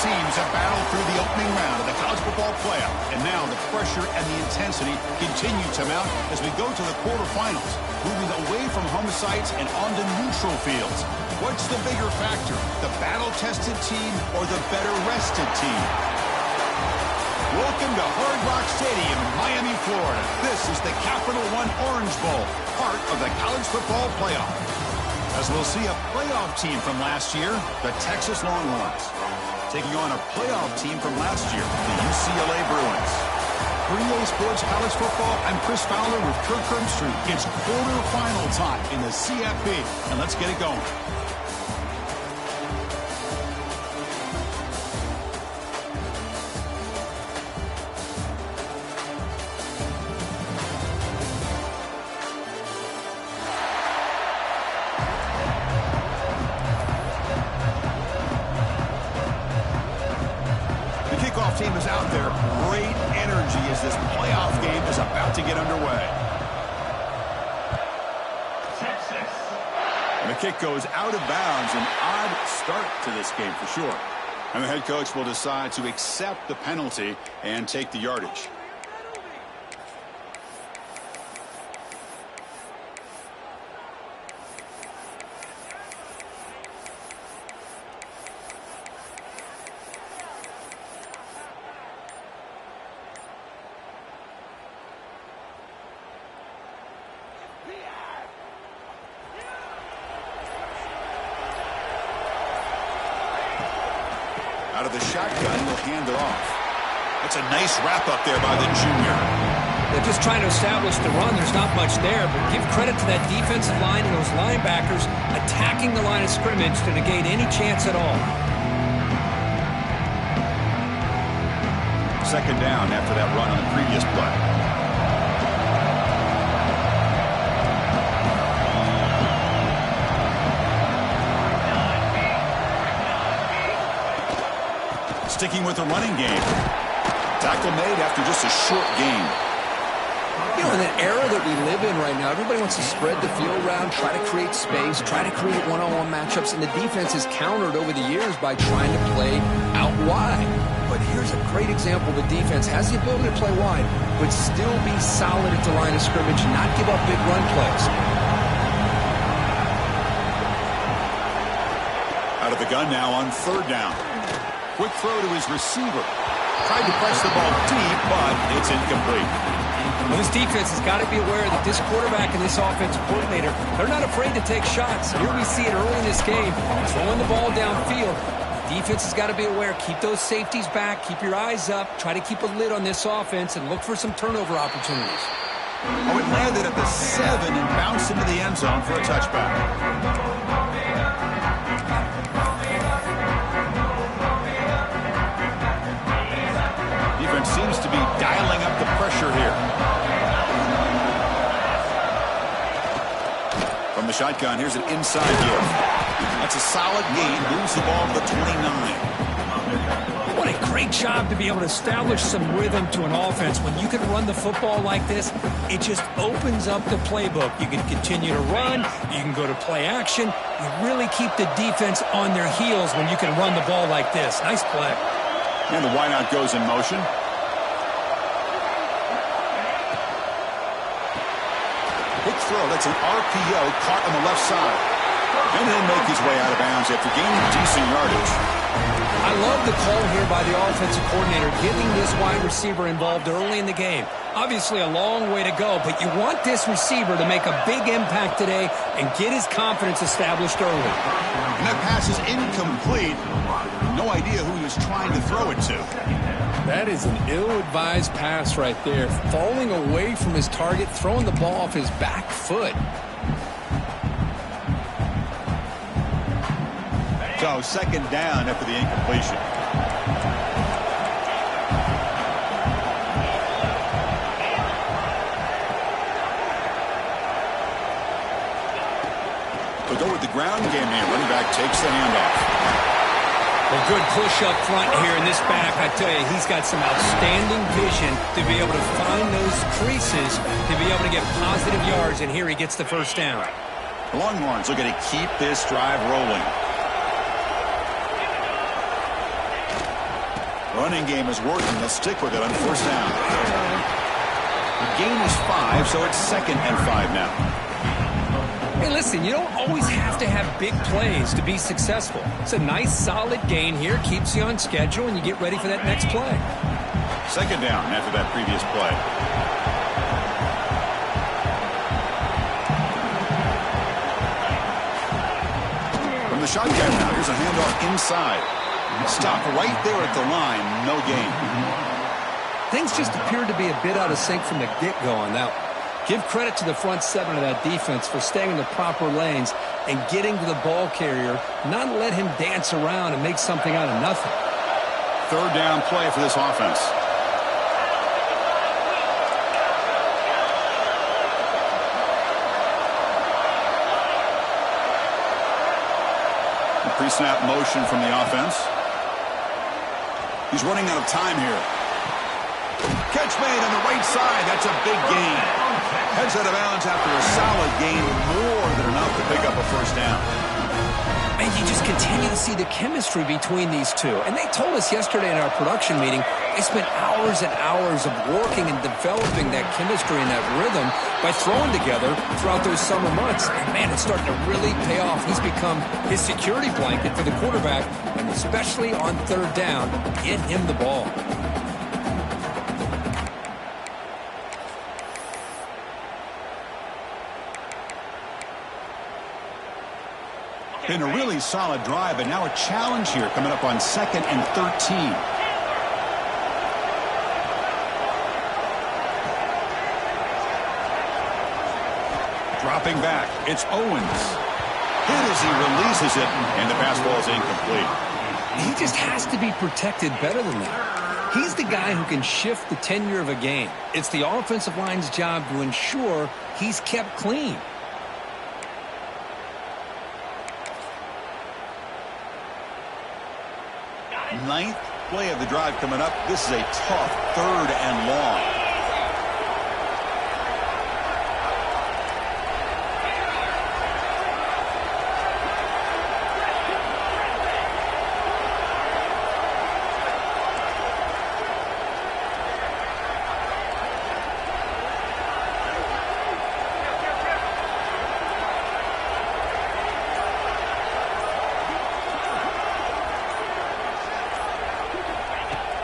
teams have battled through the opening round of the college football playoff, and now the pressure and the intensity continue to mount as we go to the quarterfinals, moving away from home sites and onto neutral fields. What's the bigger factor, the battle-tested team or the better-rested team? Welcome to Hard Rock Stadium in Miami, Florida. This is the Capital One Orange Bowl, part of the college football playoff. As we'll see a playoff team from last year, the Texas Longhorns, taking on a playoff team from last year, the UCLA Bruins. For EA Sports College Football, I'm Chris Fowler with Kirk Herbstreit. It's quarterfinal time in the CFP, and let's get it going. Team is out there. Great energy as this playoff game is about to get underway. And the kick goes out of bounds. An odd start to this game for sure. And the head coach will decide to accept the penalty and take the yardage. Out of the shotgun, he'll hand it off. That's a nice wrap up there by the junior. They're just trying to establish the run. There's not much there, but give credit to that defensive line and those linebackers attacking the line of scrimmage to negate any chance at all. Second down after that run on the previous play. Sticking with the running game. Tackle made after just a short gain. You know, in an era that we live in right now, everybody wants to spread the field around, try to create space, try to create one-on-one matchups, and the defense has countered over the years by trying to play out wide. But here's a great example. The defense has the ability to play wide, but still be solid at the line of scrimmage, not give up big run plays. Out of the gun now on third down. Quick throw to his receiver. Tried to press the ball deep, but it's incomplete. Well, this defense has got to be aware that this quarterback and this offensive coordinator, they're not afraid to take shots. Here we see it early in this game, throwing the ball downfield. The defense has got to be aware. Keep those safeties back. Keep your eyes up. Try to keep a lid on this offense and look for some turnover opportunities. Oh, it landed at the 7 and bounced into the end zone for a touchback. Seems to be dialing up the pressure here. From the shotgun, here's an inside give. That's a solid gain. Moves the ball to the 29. What a great job to be able to establish some rhythm to an offense. When you can run the football like this, it just opens up the playbook. You can continue to run. You can go to play action. You really keep the defense on their heels when you can run the ball like this. Nice play. And the wideout goes in motion. Quick throw. That's an RPO caught on the left side. And he'll make his way out of bounds after gaining decent yardage. I love the call here by the offensive coordinator, getting this wide receiver involved early in the game. Obviously a long way to go, but you want this receiver to make a big impact today and get his confidence established early. And that pass is incomplete. No idea who he was trying to throw it to. That is an ill-advised pass right there. Falling away from his target, throwing the ball off his back foot. So second down after the incompletion. They'll go with the ground game here. Running back takes the handoff. A good push up front here in this back. I tell you, he's got some outstanding vision to be able to find those creases, to be able to get positive yards, and here he gets the first down. The Longhorns looking to keep this drive rolling. Running game is working. They'll stick with it on first down. The gain is 5, so it's 2nd and 5 now. Hey, listen, you don't always have to have big plays to be successful. It's a nice, solid gain here. Keeps you on schedule, and you get ready for that next play. 2nd down after that previous play. From the shotgun now, here's a handoff inside. Stop right there at the line. No gain. Things just appeared to be a bit out of sync from the get-go on that one. Give credit to the front 7 of that defense for staying in the proper lanes and getting to the ball carrier, not let him dance around and make something out of nothing. 3rd down play for this offense. Pre-snap motion from the offense. He's running out of time here. Catch made on the right side. That's a big gain. Heads out of bounds after a solid gain, more than enough to pick up a first down. And you just continue to see the chemistry between these two. And they told us yesterday in our production meeting, they spent hours and hours of working and developing that chemistry and that rhythm by throwing together throughout those summer months. And, man, it's starting to really pay off. He's become his security blanket for the quarterback, and especially on 3rd down, get him the ball. Been a really solid drive, but now a challenge here coming up on 2nd and 13. Dropping back, it's Owens. Hit as he releases it, and the pass ball is incomplete. He just has to be protected better than that. He's the guy who can shift the tenure of a game. It's the offensive line's job to ensure he's kept clean. Ninth play of the drive coming up. This is a tough 3rd and long.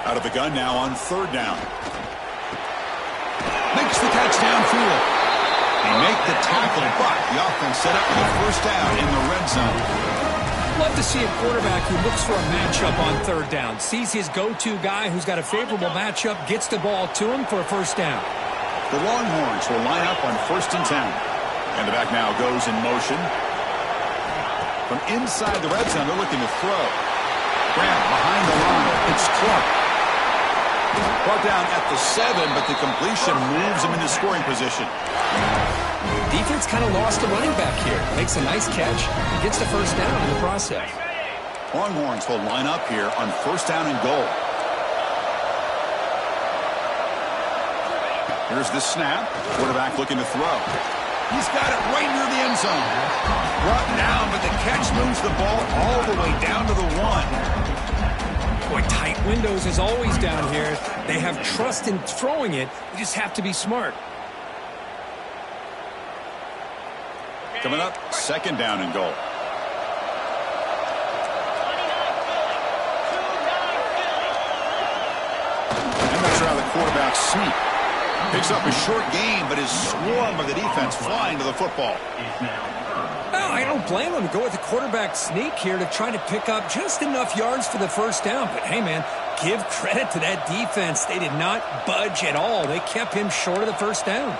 Out of the gun now on 3rd down. Makes the catch downfield. They make the tackle, but the offense set up for the first down in the red zone. Love to see a quarterback who looks for a matchup on 3rd down. Sees his go-to guy who's got a favorable matchup, gets the ball to him for a first down. The Longhorns will line up on 1st and 10. And the back now goes in motion. From inside the red zone, they're looking to throw. Graham behind the line. It's Clark. Brought down at the 7, but the completion moves him into scoring position. Defense kind of lost a running back here. Makes a nice catch and gets the first down in the process. Longhorns will line up here on 1st down and goal. Here's the snap. Quarterback looking to throw. He's got it right near the end zone. Brought down, but the catch moves the ball all the way down to the 1. Boy, tight windows is always down here. They have trust in throwing it. You just have to be smart. Coming up, 2nd down and goal. And that's around the quarterback sneak. Picks up a short gain, but is swarmed by the defense flying to the football. Well, I don't blame him to go with the quarterback sneak here to try to pick up just enough yards for the first down. But, hey, man, give credit to that defense. They did not budge at all. They kept him short of the first down.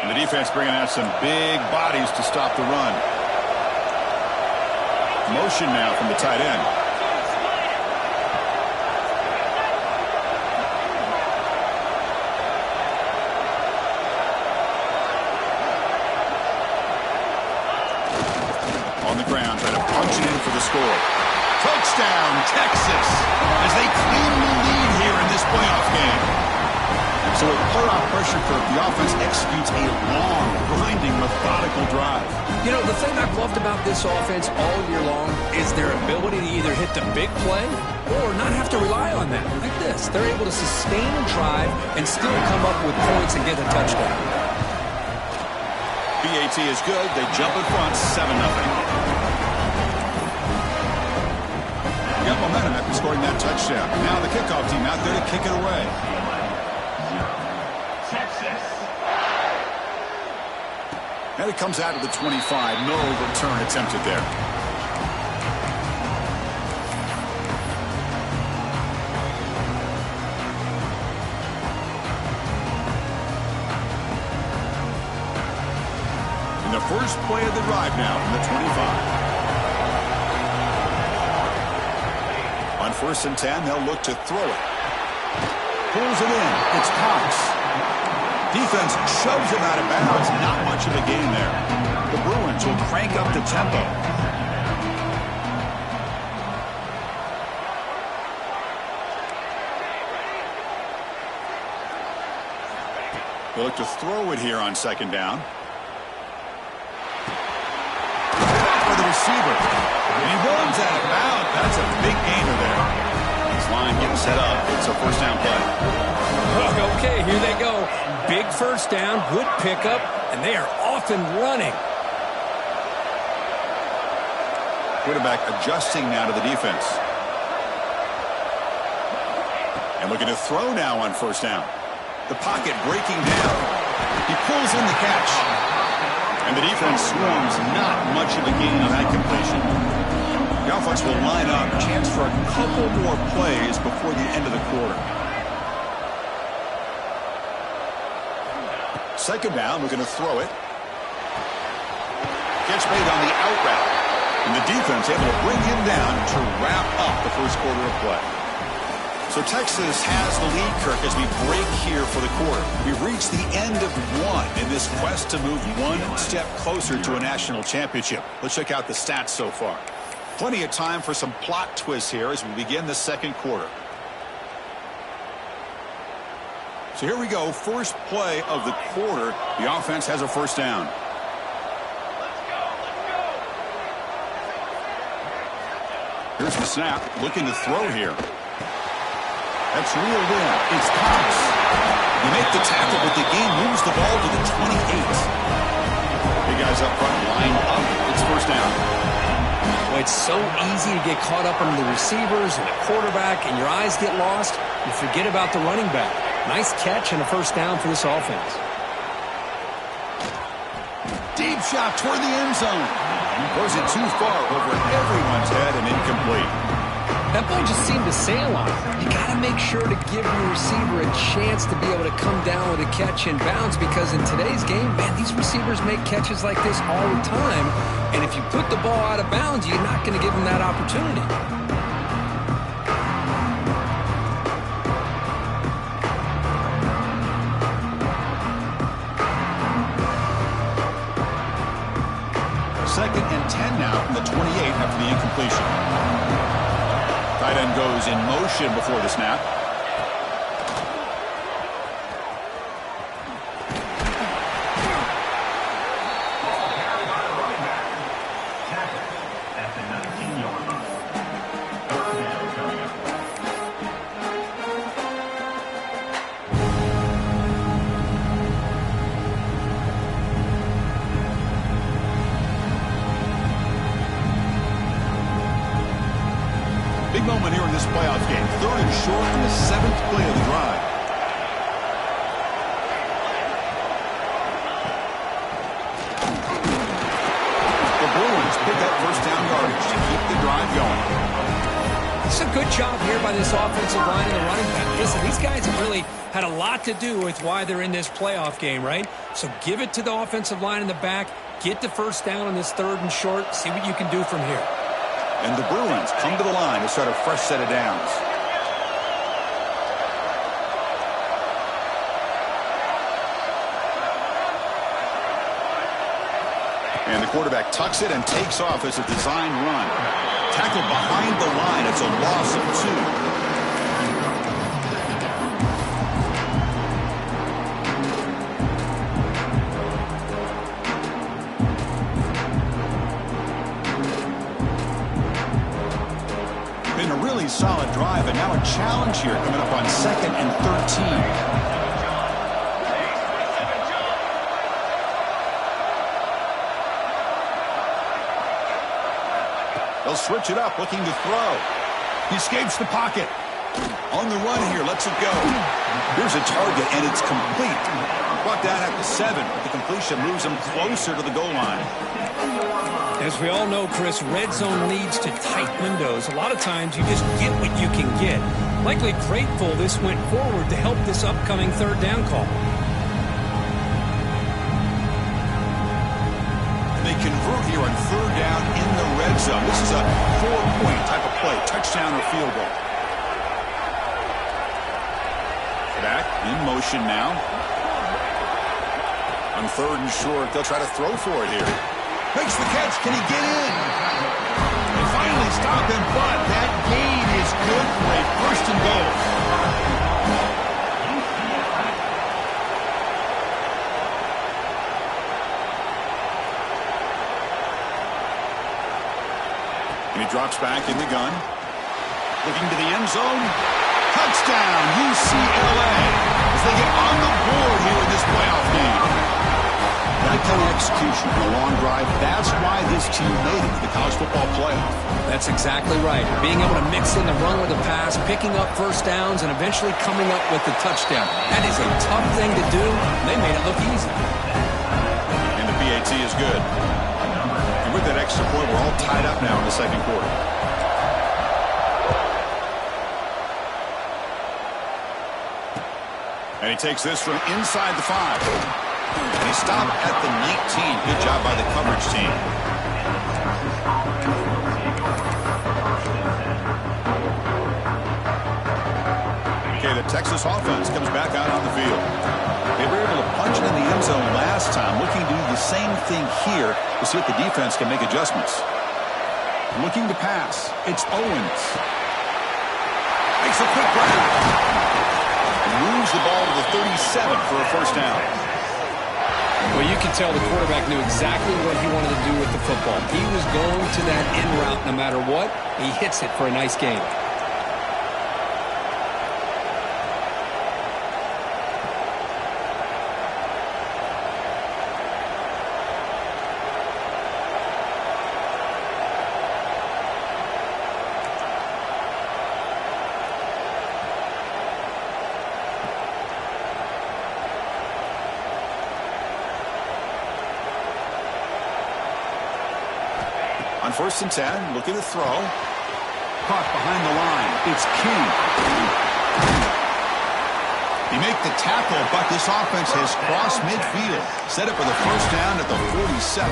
And the defense bringing out some big bodies to stop the run. Motion now from the tight end. On the ground, trying to punch it in for the score. Touchdown, Texas, as they claim the lead here in this playoff game. So So with playoff pressure curve, the offense executes a long, grinding, methodical drive. You know, the thing I've loved about this offense all year long is their ability to either hit the big play or not have to rely on that. Like this. They're able to sustain a drive and still come up with points and get a touchdown. BAT is good. They jump in front, 7-0. Got momentum after scoring that touchdown. Now the kickoff team out there to kick it away. And it comes out of the 25. No return attempted there. In the first play of the drive now from the 25. On 1st and 10, they'll look to throw it. Pulls it in. It's Cox. Defense shoves him out of bounds. Not much of a gain there. The Bruins will crank up the tempo. They look to throw it here on 2nd down. For the receiver. And he runs out of bounds. That's a big gainer there. This line getting set up. It's a 1st down play. Okay, here they go. Big 1st down, good pickup, and they are off and running. Quarterback adjusting now to the defense. And looking to throw now on 1st down. The pocket breaking down. He pulls in the catch. And the defense swarms. Not much of a gain on that completion. The offense will line up. Chance for a couple more plays before the end of the quarter. 2nd down, looking to throw it. Catch made on the out route. And the defense able to bring him down to wrap up the 1st quarter of play. So Texas has the lead, Kirk, as we break here for the quarter. We've reached the end of one in this quest to move one step closer to a national championship. Let's check out the stats so far. Plenty of time for some plot twists here as we begin the 2nd quarter. So here we go, first play of the quarter. The offense has a 1st down. Here's the snap, looking to throw here. That's reeled in. It's Cox. You make the tackle, but the game moves the ball to the 28. Big guys up front, lined up. It's 1st down. Well, it's so easy to get caught up under the receivers and the quarterback, and your eyes get lost. You forget about the running back. Nice catch and a 1st down for this offense. Deep shot toward the end zone. Goes it too far over everyone's head and incomplete. That ball just seemed to sail on him. You got to make sure to give your receiver a chance to be able to come down with a catch and bounce, because in today's game, man, these receivers make catches like this all the time. And if you put the ball out of bounds, you're not going to give them that opportunity. Second and 10 now from the 28 after the incompletion. Tight end goes in motion before the snap. Big moment here in this playoff game. 3rd and short in the 7th play of the drive. The Bruins pick up 1st down yardage to keep the drive going. It's a good job here by this offensive line and the running back. Listen, these guys have really had a lot to do with why they're in this playoff game, right? So give it to the offensive line in the back. Get the 1st down on this 3rd and short. See what you can do from here. And the Bruins come to the line to start a fresh set of downs. And the quarterback tucks it and takes off as a design run. Tackled behind the line. It's a loss of 2. 2nd and 13. They'll switch it up, looking to throw. He escapes the pocket. On the run here, lets it go. Here's a target, and it's complete. Brought down at the 7. The completion moves him closer to the goal line. As we all know, Chris, red zone leads to tight windows. A lot of times you just get what you can get. Likely grateful this went forward to help this upcoming third down call. They convert here on third down in the red zone. This is a 4-point type of play, touchdown or field goal. Back in motion now. On third and short, they'll try to throw for it here. Makes the catch. Can he get in? They finally stop him, but that gain is good for a first and goal. And he drops back in the gun. Looking to the end zone. Touchdown, UCLA, as they get on the board here in this playoff game. That kind of execution on a long drive, that's why this team made it to the college football playoff. That's exactly right. Being able to mix in the run with the pass, picking up first downs, and eventually coming up with the touchdown. That is a tough thing to do. They made it look easy. And the PAT is good. And with that extra point, we're all tied up now in the second quarter. And he takes this from inside the 5. And he stopped at the 19. Good job by the coverage team. Okay, the Texas offense comes back out on the field. They were able to punch it in the end zone last time, looking to do the same thing here to see if the defense can make adjustments. Looking to pass. It's Owens. Makes a quick grab. Moves the ball to the 37 for a first down. Well, you can tell the quarterback knew exactly what he wanted to do with the football. He was going to that in route no matter what. He hits it for a nice gain. On 1st and 10, looking to throw. Caught behind the line. It's King. He made the tackle, but this offense has crossed midfield. Set up for the first down at the 47.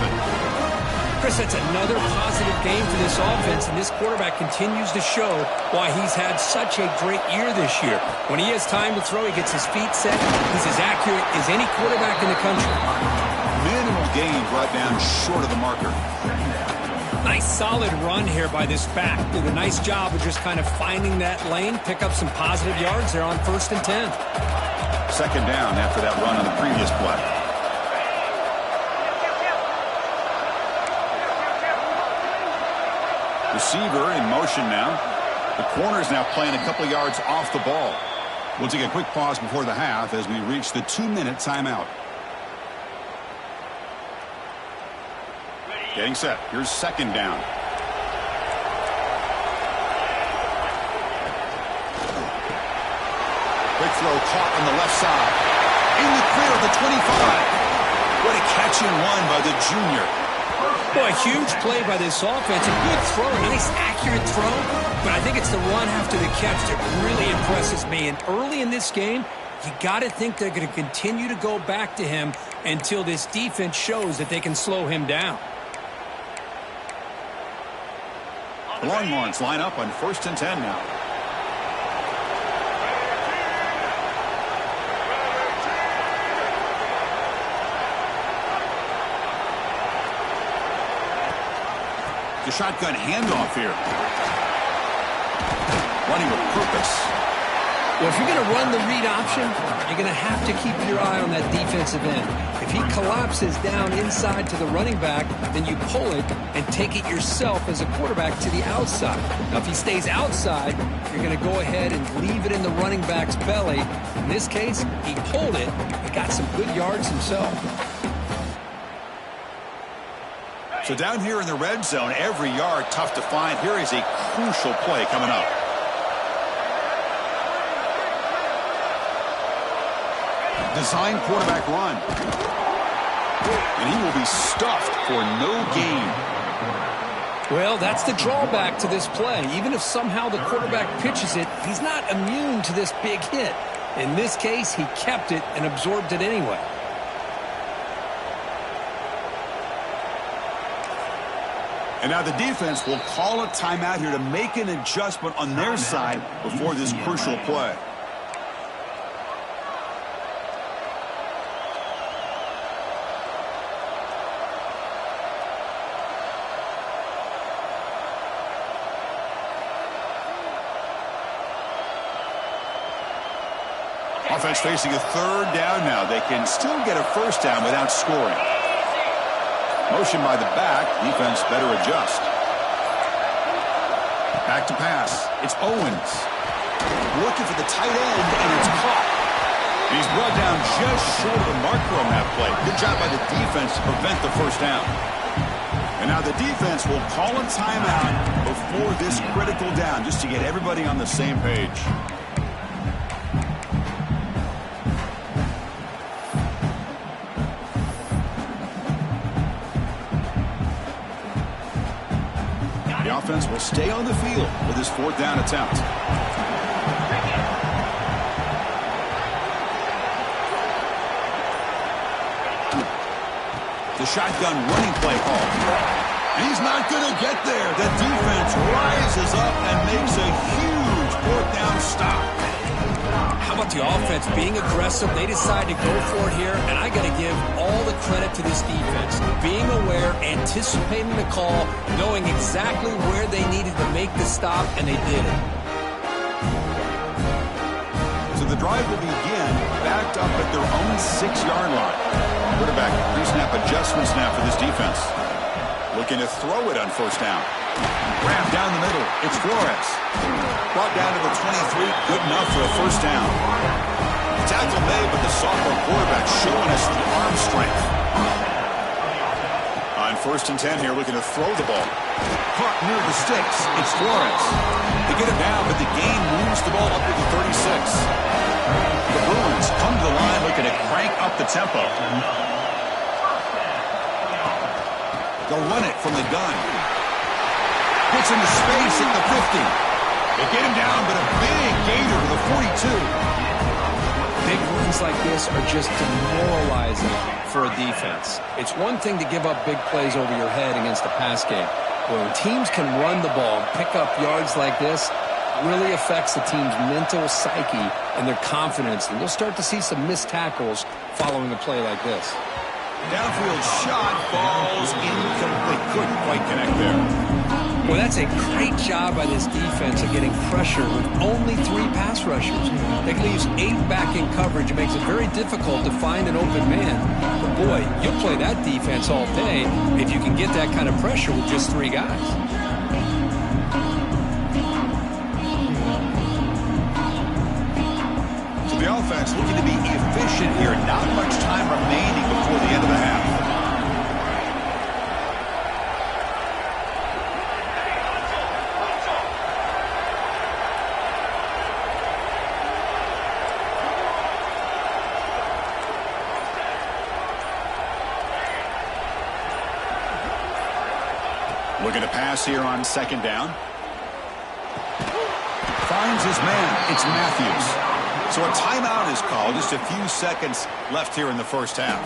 Chris, that's another positive game for this offense, and this quarterback continues to show why he's had such a great year this year. When he has time to throw, he gets his feet set. He's as accurate as any quarterback in the country. Minimal gain brought down short of the marker. Nice solid run here by this back. Did a nice job of just kind of finding that lane, pick up some positive yards there on 1st and 10. Second down after that run on the previous play. Receiver in motion now. The corner's now playing a couple of yards off the ball. We'll take a quick pause before the half as we reach the 2-minute timeout. Getting set. Here's second down. Quick throw caught on the left side. In the clear at the 25. What a catch and run by the junior. Boy, a huge play by this offense. A good throw, a nice accurate throw. But I think it's the run after the catch that really impresses me. And early in this game, you got to think they're going to continue to go back to him until this defense shows that they can slow him down. The Longhorns line up on 1st and 10 now. The shotgun handoff here. Running with purpose. Well, if you're going to run the read option, you're going to have to keep your eye on that defensive end. If he collapses down inside to the running back, then you pull it and take it yourself as a quarterback to the outside. Now, if he stays outside, you're going to go ahead and leave it in the running back's belly. In this case, he pulled it and got some good yards himself. So down here in the red zone, every yard tough to find. Here is a crucial play coming up. Design quarterback run. And he will be stuffed for no gain. Well, that's the drawback to this play. Even if somehow the quarterback pitches it, he's not immune to this big hit. In this case, he kept it and absorbed it anyway. And now the defense will call a timeout here to make an adjustment on their side before this crucial play. Offense facing a third down now. They can still get a first down without scoring. Motion by the back. Defense better adjust. Back to pass. It's Owens. Looking for the tight end, and it's caught. He's brought down just short of the marker on that play. Good job by the defense to prevent the first down. And now the defense will call a timeout before this critical down, just to get everybody on the same page. Offense will stay on the field with his fourth down attempt. The shotgun running play call. He's not going to get there. The defense rises up and makes a huge fourth down stop. How about the offense being aggressive? They decide to go for it here, and I got to give all the credit to this defense. Being aware, anticipating the call, knowing exactly where they needed to make the stop, and they did it. So the drive will begin backed up at their own 6-yard line. Quarterback pre-snap adjustments now for this defense. Looking to throw it on first down. Grab down the middle. It's Flores. Brought down to the 23. Good enough for a first down. Tackle made, but the sophomore quarterback showing us the arm strength. On 1st and 10 here, looking to throw the ball. Caught near the sticks. It's Flores. They get it down, but the gain moves the ball up to the 36. The Bruins come to the line looking to crank up the tempo. They'll run it from the gun. Gets into space at the 50. They get him down, but a big gainer to the 42. Big runs like this are just demoralizing for a defense. It's one thing to give up big plays over your head against a pass game. But when teams can run the ball and pick up yards like this, it really affects the team's mental psyche and their confidence. And you'll start to see some missed tackles following a play like this. Downfield shot falls incomplete. Couldn't quite connect there. Well, that's a great job by this defense of getting pressure with only 3 pass rushers. That leaves 8 back in coverage. It makes it very difficult to find an open man. But boy, you'll play that defense all day if you can get that kind of pressure with just 3 guys. So the offense looking to be efficient here. Not much time remaining before the end of the half. Looking to pass here on 2nd down. Finds his man. It's Matthews. So a timeout is called. Just a few seconds left here in the first half.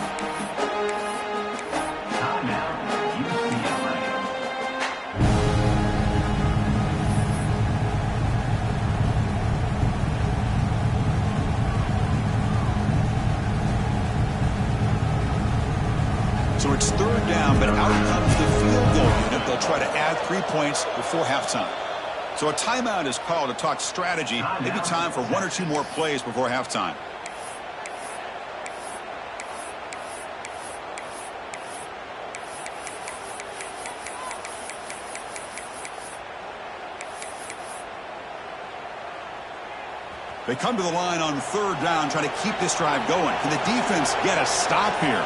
So it's 3rd down, but out comes the field goal unit. They'll try to add 3 points before halftime. So a timeout is called to talk strategy. Maybe time for one or two more plays before halftime. They come to the line on third down, trying to keep this drive going. Can the defense get a stop here?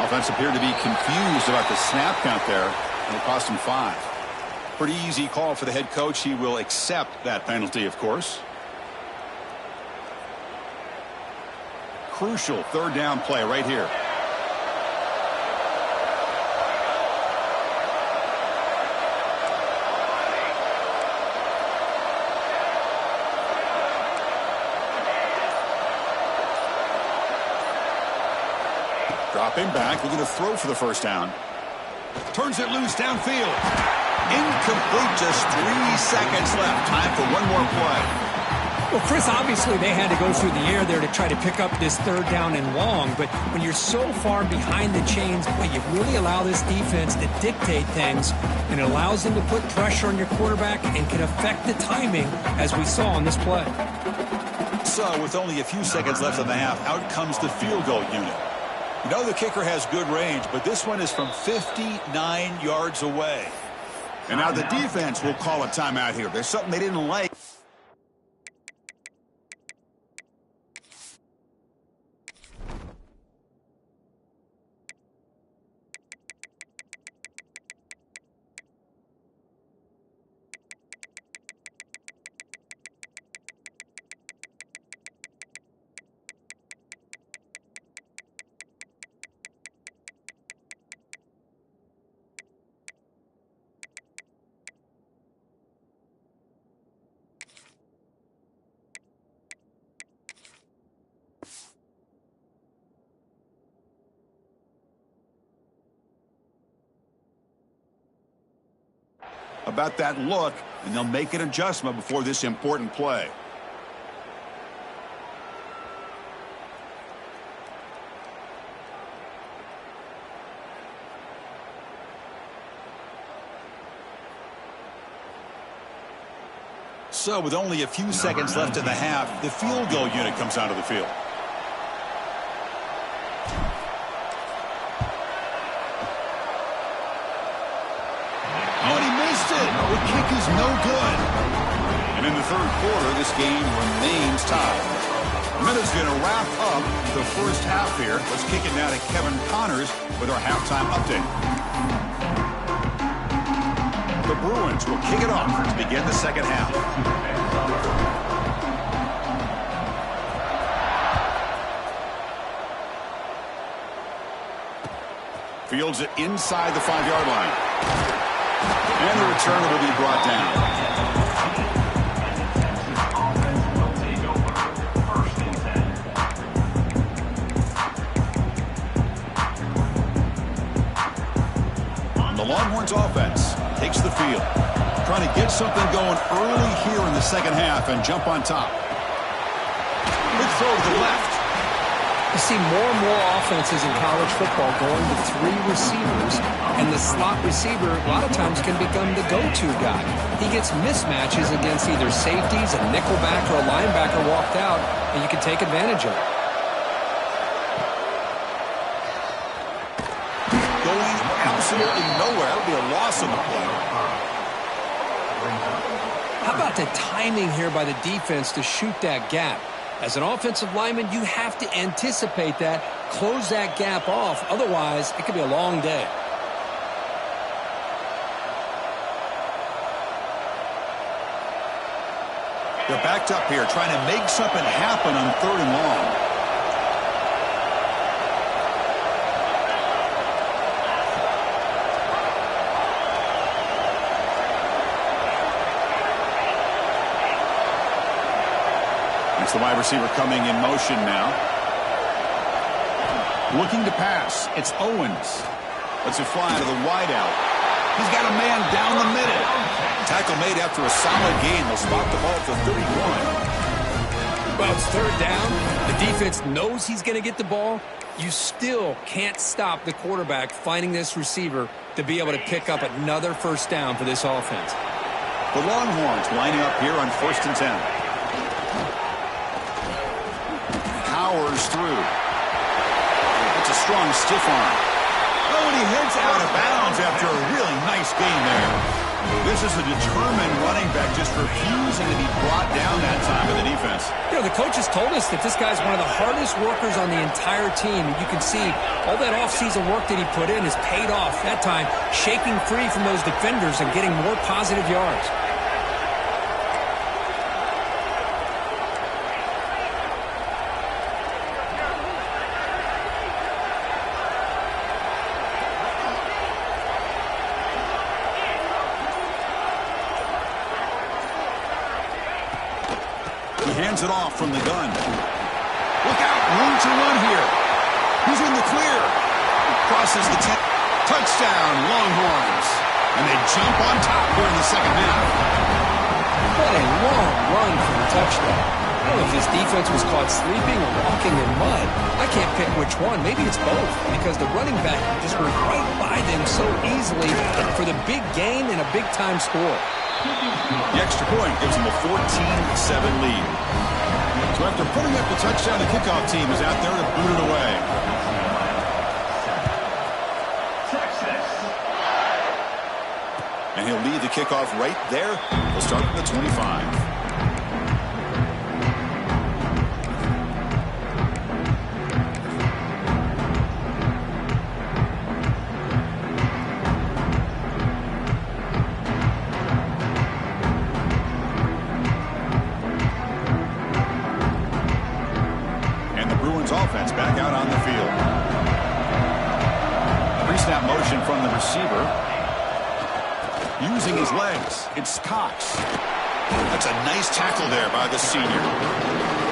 Offense appeared to be confused about the snap count there, and it cost him 5. Pretty easy call for the head coach. He will accept that penalty, of course. Crucial third down play right here. Dropping back, looking to throw for the first down. Turns it loose downfield. Incomplete, just 3 seconds left. Time for one more play. Well, Chris, obviously they had to go through the air there to try to pick up this third down and long, but when you're so far behind the chains, boy, you really allow this defense to dictate things, and it allows them to put pressure on your quarterback and can affect the timing, as we saw on this play. So, with only a few seconds left in the half, out comes the field goal unit. You know the kicker has good range, but this one is from 59 yards away. And now the defense will call a timeout here. There's something they didn't like. About that look, and they'll make an adjustment before this important play. So with only a few seconds left in the half, the field goal unit comes onto the field. The kick is no good. And in the third quarter, this game remains tied. And that is going to wrap up the first half here. Let's kick it now to Kevin Connors with our halftime update. The Bruins will kick it off to begin the second half. Fields it inside the 5-yard line. And the return will be brought down. And the Longhorns offense takes the field, trying to get something going early here in the second half and jump on top. Good throw to the left. You see more and more offenses in college football going to 3 receivers, and the slot receiver a lot of times can become the go-to guy. He gets mismatches against either safeties, a nickelback, or a linebacker walked out, and you can take advantage of it. Going absolutely nowhere. That would be a loss on the play. How about the timing here by the defense to shoot that gap? As an offensive lineman, you have to anticipate that, close that gap off. Otherwise, it could be a long day. They're backed up here, trying to make something happen on 3rd and long. The wide receiver coming in motion now. Looking to pass. It's Owens. Lets it fly to the wideout. He's got a man down the middle. Tackle made after a solid gain. They'll spot the ball at the 31. Well, it's third down. The defense knows he's going to get the ball. You still can't stop the quarterback finding this receiver to be able to pick up another first down for this offense. The Longhorns lining up here on 1st and 10. Powers through. It's a strong stiff arm. Oh, and he heads out of bounds after a really nice gain there. This is a determined running back just refusing to be brought down that time by the defense. You know, the coaches told us that this guy's one of the hardest workers on the entire team. And you can see all that offseason work that he put in has paid off. That time, shaking free from those defenders and getting more positive yards. Hands it off from the gun. Look out, room to run here. He's in the clear. Crosses the 10. Touchdown, Longhorns. And they jump on top here in the second half. What a long run for the touchdown. I don't know if his defense was caught sleeping or walking in mud. I can't pick which one. Maybe it's both, because the running back just went right by them so easily for the big gain and a big-time score. The extra point gives them a 14-7 lead. So after putting up the touchdown, the kickoff team is out there to boot it away. And he'll lead the kickoff right there. We'll start from the 25. Offense back out on the field. Pre-snap motion from the receiver. Using his legs. It's Cox. That's a nice tackle there by the senior.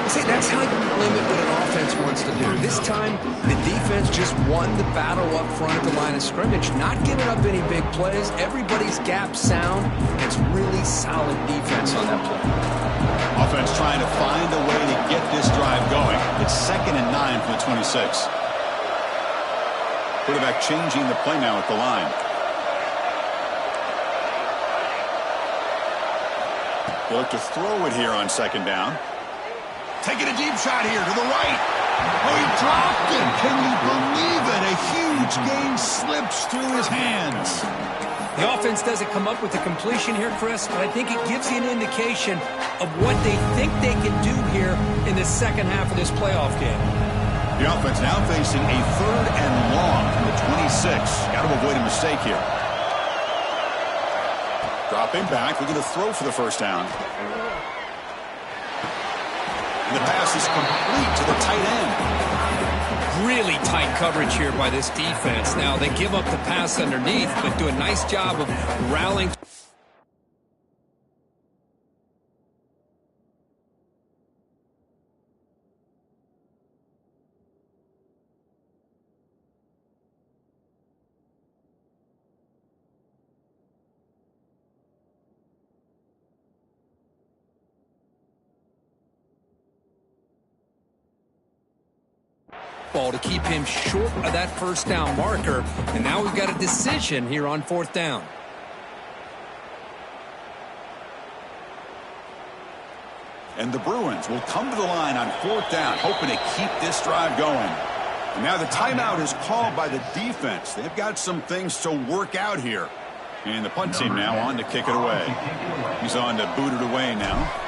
See, that's how you limit what an offense wants to do. This time, the defense just won the battle up front at the line of scrimmage, not giving up any big plays. Everybody's gap sound. It's really solid defense on that play. Offense trying to find a way to get this drive going. It's 2nd and 9 from the 26. Quarterback changing the play now at the line. They look to throw it here on 2nd down. Taking a deep shot here to the right. Oh, he dropped it. Can you believe it? A huge gain slips through his hands. The offense doesn't come up with the completion here, Chris, but I think it gives you an indication of what they think they can do here in the second half of this playoff game. The offense now facing a 3rd and long from the 26. Got to avoid a mistake here. Dropping back, looking to throw for the first down. And the pass is complete to the tight end. Really tight coverage here by this defense. Now, they give up the pass underneath, but do a nice job of rallying. Ball to keep him short of that first down marker. And now we've got a decision here on 4th down. And the Bruins will come to the line on 4th down, hoping to keep this drive going. And now the timeout is called by the defense. They've got some things to work out here. And the punt team now on to kick it away. He's on to boot it away now.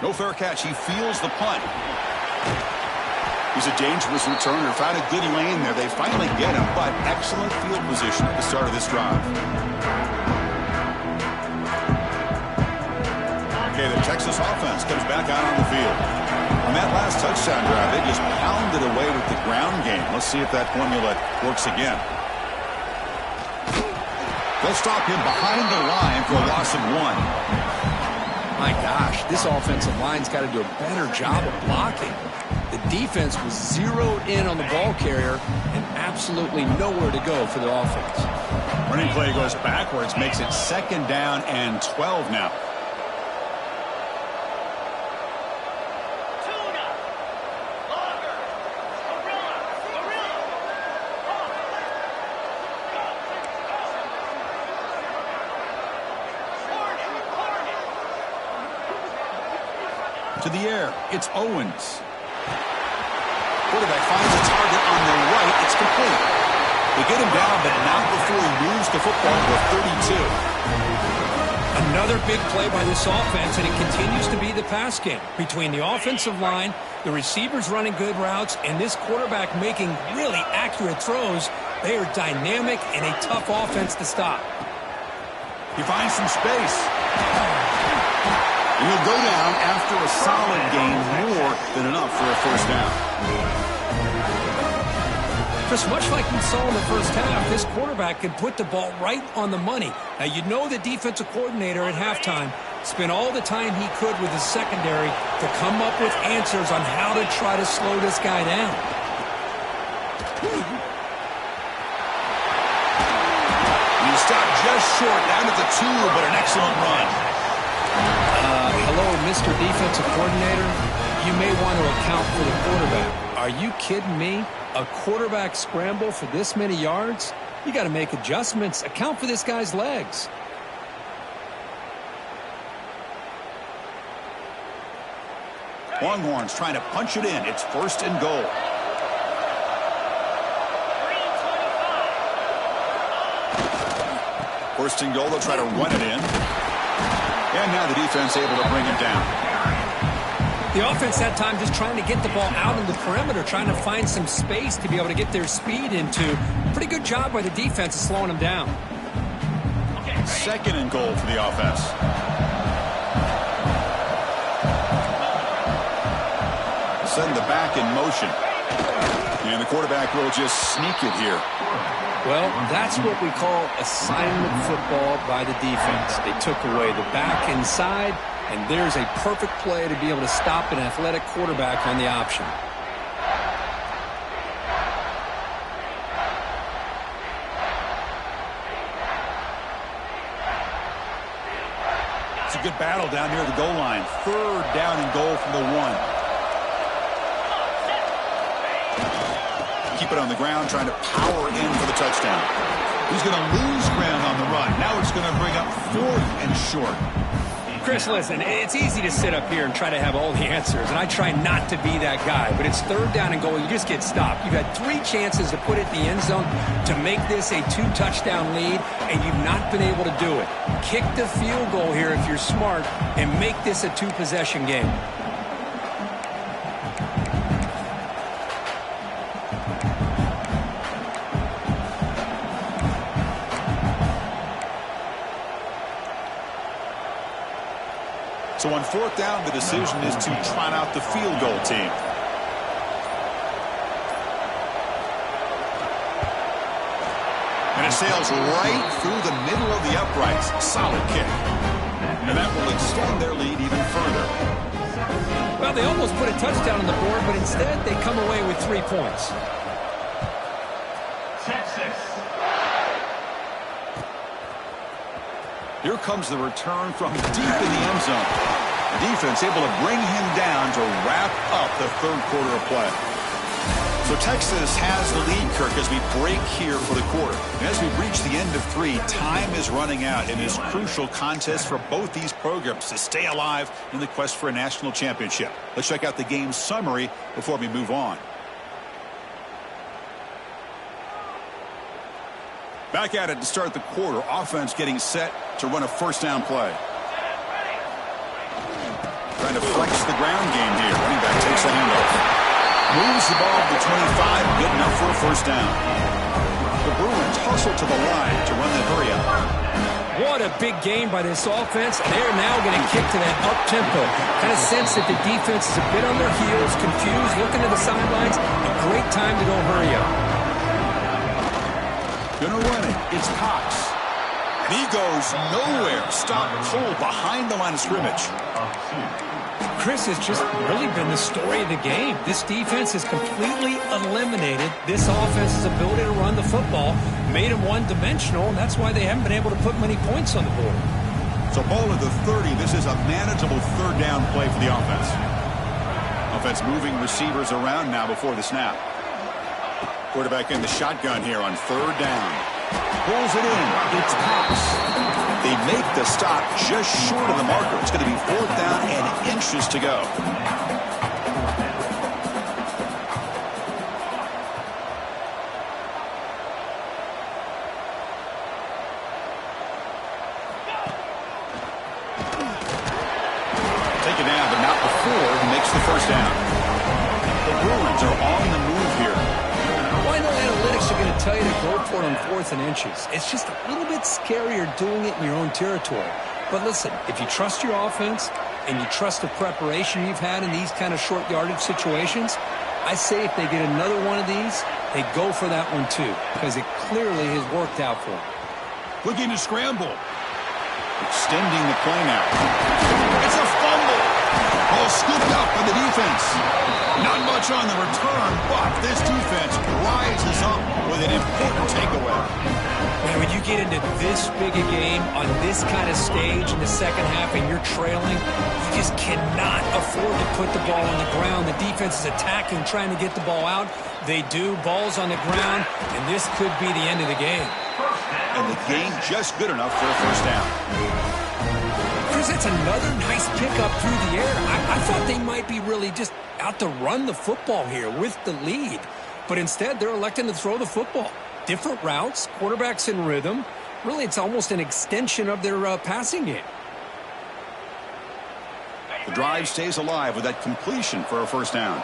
No fair catch. He feels the punt. He's a dangerous returner. Found a good lane there. They finally get him, but excellent field position at the start of this drive. Okay, the Texas offense comes back out on the field. On that last touchdown drive, they just pounded away with the ground game. Let's see if that formula works again. They'll stop him behind the line for a loss of 1. My gosh, this offensive line's got to do a better job of blocking. The defense was zeroed in on the ball carrier and absolutely nowhere to go for the offense. Running play goes backwards, makes it 2nd down and 12 now. To the air, it's Owens. Quarterback finds a target on the right. It's complete. They get him down, but not before he moves the football to 32. Another big play by this offense, and it continues to be the pass game. Between the offensive line, the receivers running good routes, and this quarterback making really accurate throws, they are dynamic and a tough offense to stop. He finds some space. And he'll go down after a solid gain, more than enough for a 1st down. Just much like we saw in the first half, this quarterback can put the ball right on the money. Now, you know the defensive coordinator at halftime spent all the time he could with his secondary to come up with answers on how to try to slow this guy down. He stopped just short, down at the 2, but an excellent run. Hello, Mr. Defensive Coordinator. You may want to account for the quarterback. Are you kidding me? A quarterback scramble for this many yards? You got to make adjustments. Account for this guy's legs. Longhorns trying to punch it in. It's 1st and goal. First and goal, they'll try to run it in. And now the defense able to bring him down. The offense that time just trying to get the ball out in the perimeter, trying to find some space to be able to get their speed into. Pretty good job by the defense of slowing them down. 2nd and goal for the offense. Send the back in motion. And the quarterback will just sneak it here. Well, that's what we call assignment football by the defense. They took away the back inside, and there's a perfect play to be able to stop an athletic quarterback on the option. It's a good battle down near the goal line. 3rd down and goal from the 1. Keep it on the ground, trying to power in for the touchdown. He's going to lose ground on the run. Now it's going to bring up 4th and short. Chris, listen, it's easy to sit up here and try to have all the answers, and I try not to be that guy, but it's 3rd down and goal. You just get stopped. You've had 3 chances to put it in the end zone to make this a 2-touchdown lead, and you've not been able to do it. Kick the field goal here if you're smart and make this a 2-possession game. So on 4th down, the decision is to trot out the field goal team. And it sails right through the middle of the uprights. Solid kick. And that will extend their lead even further. Well, they almost put a touchdown on the board, but instead they come away with 3 points. Texas. Here comes the return from deep in the end zone. The defense able to bring him down to wrap up the 3rd quarter of play. So Texas has the lead, Kirk, as we break here for the quarter. And as we reach the end of 3, time is running out in this crucial contest for both these programs to stay alive in the quest for a national championship. Let's check out the game summary before we move on. Back at it to start the quarter. Offense getting set to run a 1st down play. Trying to flex the ground game here. Running back takes the handoff. Moves the ball to 25. Good enough for a 1st down. The Bruins hustle to the line to run the hurry up. What a big game by this offense. They're now going to kick to that up-tempo. Kind of sense that the defense is a bit on their heels, confused, looking to the sidelines. A great time to go hurry up. Gonna run it. It's Cox. And he goes nowhere. Stop cold behind the line of scrimmage. Chris, has just really been the story of the game. This defense has completely eliminated this offense's ability to run the football, made them one-dimensional, and that's why they haven't been able to put many points on the board. So ball at the 30. This is a manageable third down play for the offense. Offense moving receivers around now before the snap. Quarterback in the shotgun here on third down. Pulls it in. It's Cox. They make the stop just short of the marker. It's going to be fourth down and inches to go. Take it down, but not before he makes the first down. The Bruins are on the move here. Well, I know analytics are going to tell you to go for it on fourth and inches. It's just a little bit scarier doing it in your own territory. But listen, if you trust your offense and you trust the preparation you've had in these kind of short yardage situations, I say if they get another one of these, they go for that one too, because it clearly has worked out for them. Looking to scramble. Extending the play now. It's a fumble. Ball scooped up by the defense. Not much on the return, but this defense rises up with an important takeaway. Man, when you get into this big a game on this kind of stage in the second half and you're trailing, you just cannot afford to put the ball on the ground. The defense is attacking, trying to get the ball out. They do. Ball's on the ground, and this could be the end of the game. And the game just good enough for a first down. Chris, that's another nice pickup through the air. I thought they might be really just out to run the football here with the lead. But instead, they're electing to throw the football. Different routes, quarterbacks in rhythm. Really, it's almost an extension of their passing game. The drive stays alive with that completion for a first down.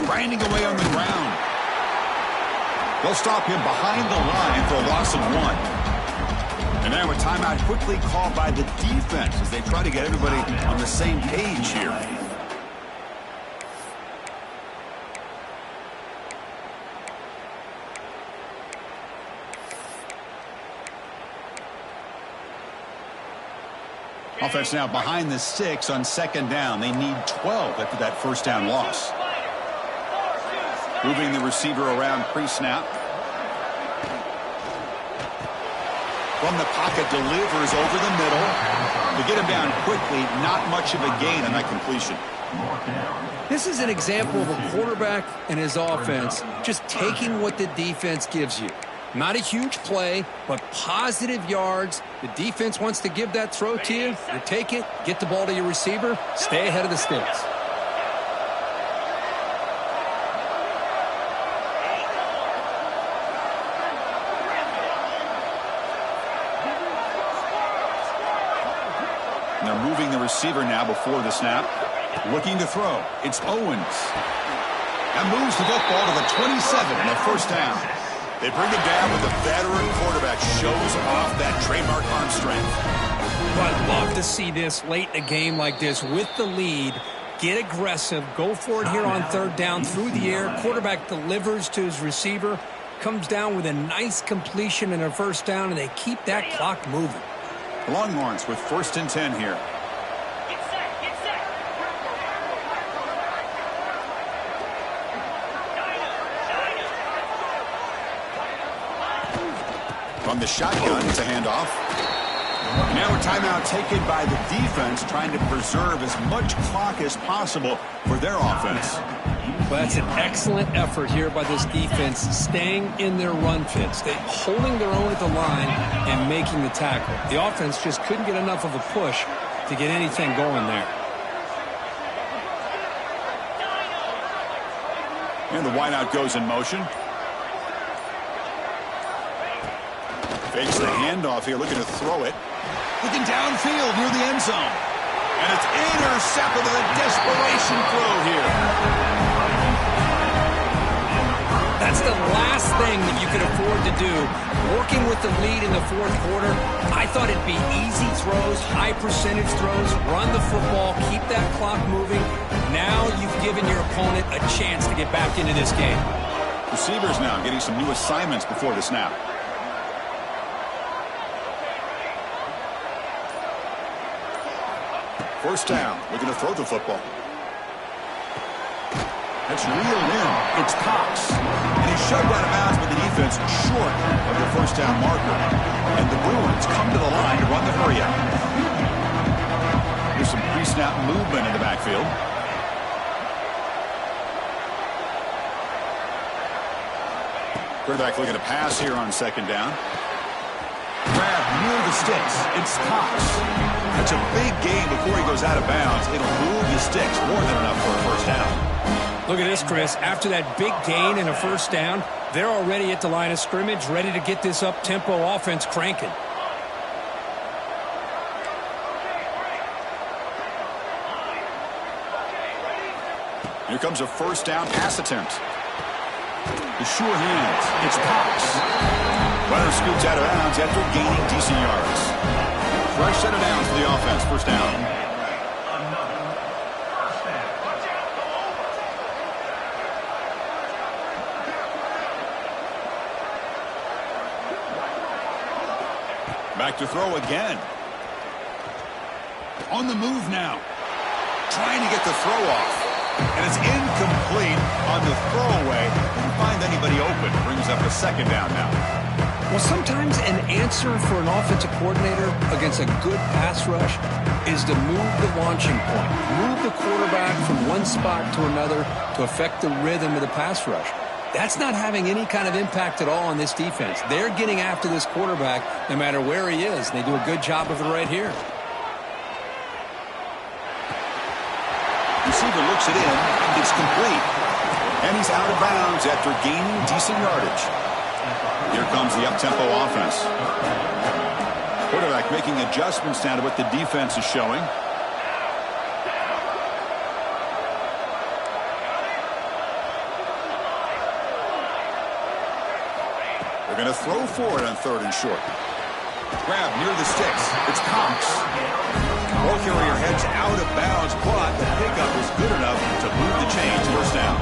Grinding away on the ground. They'll stop him behind the line for a loss of 1. And now a timeout quickly called by the defense as they try to get everybody on the same page here. Offense now behind the 6 on second down. They need 12 after that first down loss. Moving the receiver around pre-snap. From the pocket, delivers over the middle. To get him down quickly, not much of a gain on that completion. This is an example of a quarterback and his offense just taking what the defense gives you. Not a huge play, but positive yards. The defense wants to give that throw to you. You take it, get the ball to your receiver, stay ahead of the sticks. They're moving the receiver now before the snap. Looking to throw. It's Owens. And moves the football to the 27 and a first down. They bring it down with the veteran quarterback. Shows off that trademark arm strength. Well, I'd love to see this late in a game like this with the lead. Get aggressive. Go for it here on third down through the air. Quarterback delivers to his receiver. Comes down with a nice completion and a first down, and they keep that clock moving. Longhorns with first and 10 here. From the shotgun, it's a handoff. Now a timeout taken by the defense, trying to preserve as much clock as possible for their offense. Well, that's an excellent effort here by this defense, staying in their run fits. They're holding their own at the line and making the tackle. The offense just couldn't get enough of a push to get anything going there. And the wideout goes in motion. Fakes the handoff here, looking to throw it. Looking downfield near the end zone. And it's intercepted with a desperation throw here. That's the last thing that you could afford to do. Working with the lead in the fourth quarter, I thought it'd be easy throws, high percentage throws, run the football, keep that clock moving. Now you've given your opponent a chance to get back into this game. Receivers now getting some new assignments before the snap. First down, looking to throw the football. That's reeled in. It's Cox. And he's shoved out of bounds by the defense short of the first down marker. And the Bruins come to the line to run the hurry out. There's some pre-snap movement in the backfield. Quarterback looking to pass here on second down. Grab near the sticks. It's Cox. That's a big gain before he goes out of bounds. It'll move the sticks more than enough for a first down. Look at this, Chris. After that big gain and a first down, they're already at the line of scrimmage, ready to get this up-tempo offense cranking. Here comes a first down pass attempt. The sure hands. It's Cox. Runner scoots out of bounds after gaining decent yards. Fresh set of downs for the offense. First down. Back to throw again. On the move now. Trying to get the throw off. And it's incomplete on the throwaway. Didn't find anybody open. Brings up a second down now. Well, sometimes an answer for an offensive coordinator against a good pass rush is to move the launching point. Move the quarterback from one spot to another to affect the rhythm of the pass rush. That's not having any kind of impact at all on this defense. They're getting after this quarterback no matter where he is. They do a good job of it right here. Receiver looks it in. It's complete. And he's out of bounds after gaining decent yardage. Here comes the up-tempo offense. Quarterback making adjustments now to what the defense is showing. They're going to throw for it on third and short. Grab near the sticks. It's Cox. Ball carrier heads out of bounds, but the pickup is good enough to move the chains. First down.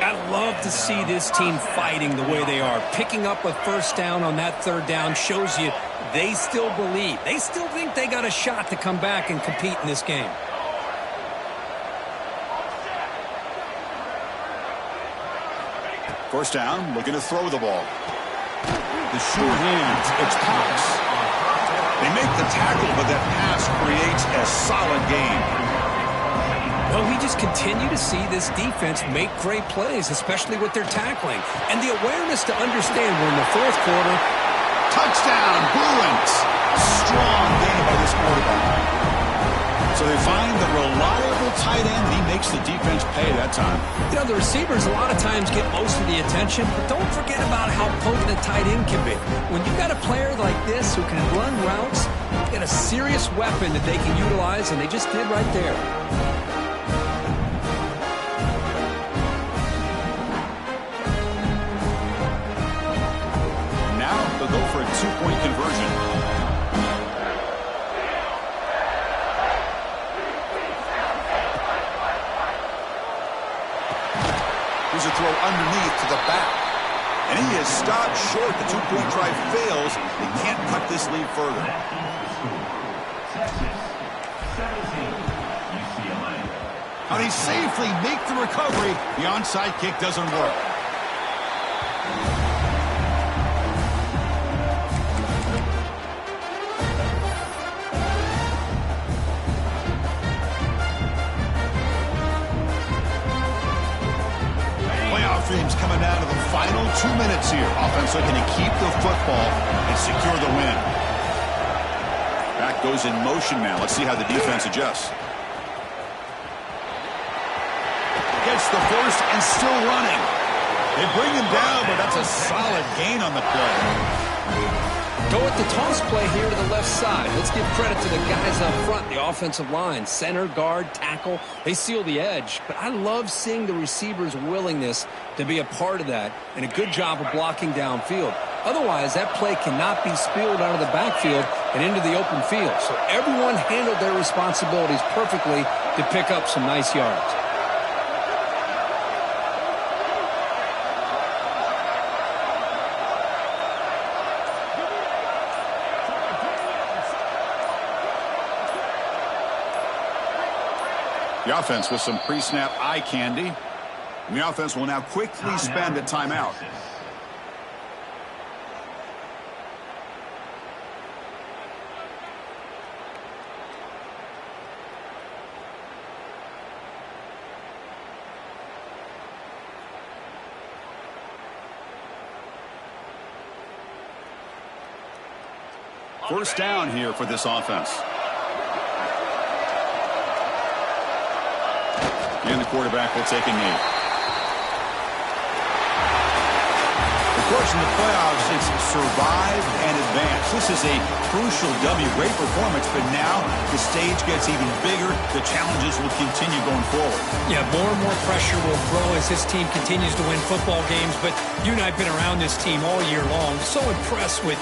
I love to see this team fighting the way they are. Picking up a first down on that third down shows you they still believe. They still think they got a shot to come back and compete in this game. First down, looking to throw the ball. The sure hands, it's Cox. They make the tackle, but that pass creates a solid gain. Well, we just continue to see this defense make great plays, especially with their tackling. And the awareness to understand we're in the fourth quarter. Touchdown, Bruins. Strong game by this quarterback. So they find the reliable tight end, and he makes the defense pay that time. You know, the receivers a lot of times get most of the attention, but don't forget about how potent a tight end can be. When you've got a player like this who can run routes, you got a serious weapon that they can utilize, and they just did right there. Now they'll go for a two-point conversion. A throw underneath to the back. And he is stopped short. The two-point try fails. They can't cut this lead further. UCLA. How they safely make the recovery. The onside kick doesn't work. Teams coming down to the final 2 minutes here. Offense looking to keep the football and secure the win. Back goes in motion now. Let's see how the defense adjusts. Gets the first and still running. They bring him down, but that's a solid gain on the play. Go with the toss play here to the left side. Let's give credit to the guys up front, the offensive line. Center, guard, tackle, they seal the edge. But I love seeing the receivers' willingness to be a part of that and a good job of blocking downfield. Otherwise, that play cannot be spilled out of the backfield and into the open field. So everyone handled their responsibilities perfectly to pick up some nice yards. The offense with some pre-snap eye candy. And the offense will now quickly spend a timeout. First down here for this offense. And the quarterback will take a knee. Of course, in the playoffs, it's survive and advance. This is a crucial W. Great performance, but now the stage gets even bigger. The challenges will continue going forward. Yeah, more and more pressure will grow as this team continues to win football games. But you and I have been around this team all year long. So impressed with